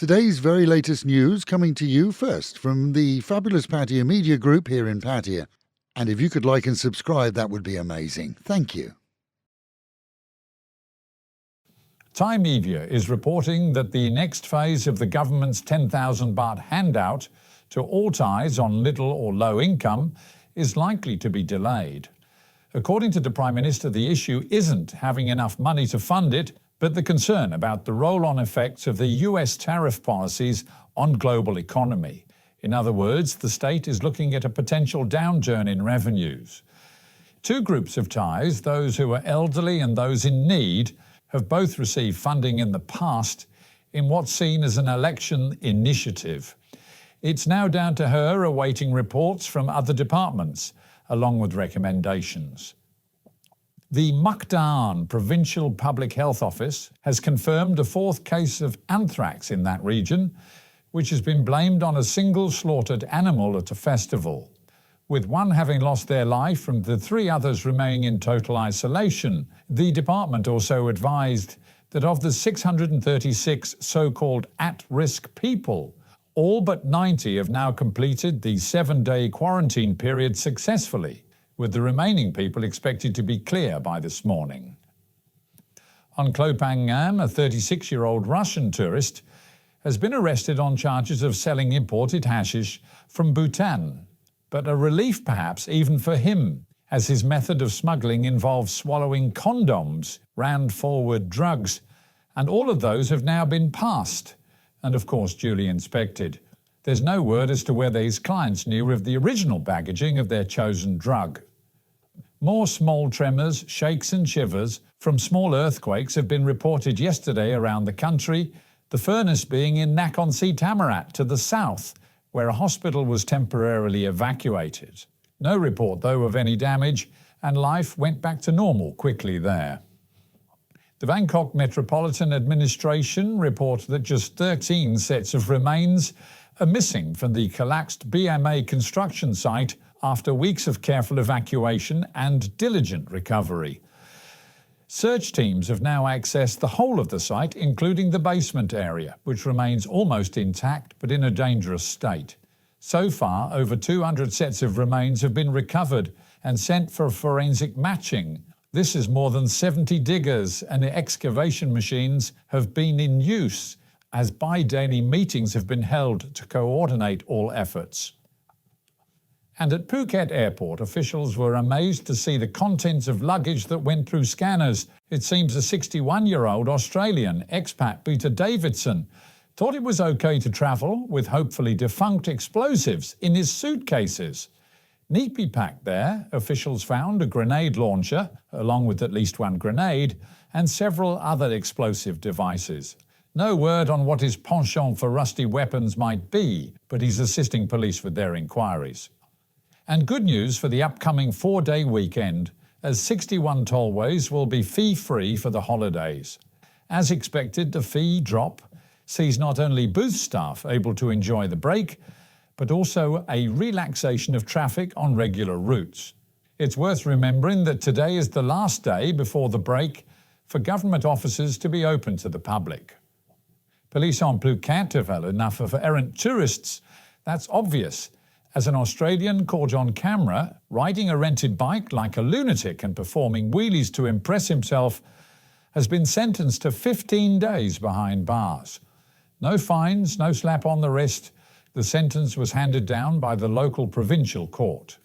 Today's very latest news coming to you first from the fabulous Pattaya Media Group here in Pattaya. And if you could like and subscribe, that would be amazing. Thank you. Thai media is reporting that the next phase of the government's 10,000 baht handout to all Thais on little or low income is likely to be delayed. According to the Prime Minister, the issue isn't having enough money to fund it, but the concern about the roll-on effects of the US tariff policies on global economy. In other words, the state is looking at a potential downturn in revenues. Two groups of Thais, those who are elderly and those in need, have both received funding in the past in what's seen as an election initiative. It's now down to her awaiting reports from other departments, along with recommendations. The Mukdahan Provincial Public Health Office has confirmed a fourth case of anthrax in that region, which has been blamed on a single slaughtered animal at a festival. With one having lost their life and the three others remaining in total isolation, the department also advised that of the 636 so-called at-risk people, all but 90 have now completed the 7-day quarantine period successfully, with the remaining people expected to be clear by this morning. On Koh Phangan, a 36-year-old Russian tourist has been arrested on charges of selling imported hashish from Bhutan, but a relief perhaps even for him, as his method of smuggling involves swallowing condoms, ran-forward drugs, and all of those have now been passed and of course duly inspected. There's no word as to whether his clients knew of the original baggaging of their chosen drug. More small tremors, shakes and shivers from small earthquakes have been reported yesterday around the country, the furnace being in Nakhon Si Thammarat to the south, where a hospital was temporarily evacuated. No report, though, of any damage, and life went back to normal quickly there. The Bangkok Metropolitan Administration reports that just 13 sets of remains are missing from the collapsed BMA construction site after weeks of careful evacuation and diligent recovery. Search teams have now accessed the whole of the site, including the basement area, which remains almost intact but in a dangerous state. So far, over 200 sets of remains have been recovered and sent for forensic matching. This is more than 70 diggers and excavation machines have been in use, as bi-daily meetings have been held to coordinate all efforts. And at Phuket Airport, officials were amazed to see the contents of luggage that went through scanners. It seems a 61-year-old Australian expat, Peter Davidson, thought it was okay to travel with hopefully defunct explosives in his suitcases. Neatly packed there, officials found a grenade launcher, along with at least one grenade, and several other explosive devices. No word on what his penchant for rusty weapons might be, but he's assisting police with their inquiries. And good news for the upcoming 4-day weekend, as 61 tollways will be fee-free for the holidays. As expected, the fee drop sees not only booth staff able to enjoy the break, but also a relaxation of traffic on regular routes. It's worth remembering that today is the last day before the break for government offices to be open to the public. Police on Phuket have had enough of errant tourists. That's obvious, as an Australian caught on camera riding a rented bike like a lunatic and performing wheelies to impress himself has been sentenced to 15 days behind bars. No fines, no slap on the wrist. The sentence was handed down by the local provincial court.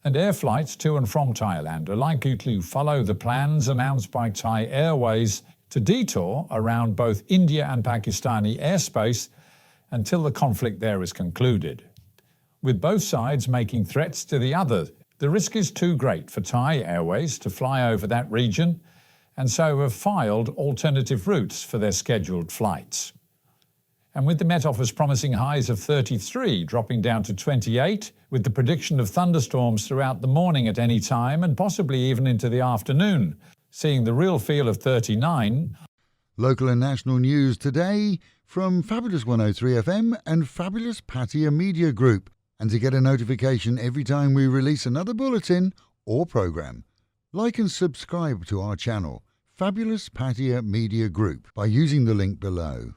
And air flights to and from Thailand are likely to follow the plans announced by Thai Airways to detour around both India and Pakistani airspace until the conflict there is concluded. With both sides making threats to the other, the risk is too great for Thai Airways to fly over that region, and so have filed alternative routes for their scheduled flights. And with the Met Office promising highs of 33 dropping down to 28, with the prediction of thunderstorms throughout the morning at any time and possibly even into the afternoon, seeing the real feel of 39. Local and national news today from Fabulous 103 FM and Fabulous Pattaya Media Group. And to get a notification every time we release another bulletin or program, like and subscribe to our channel, Fabulous Pattaya Media Group, by using the link below.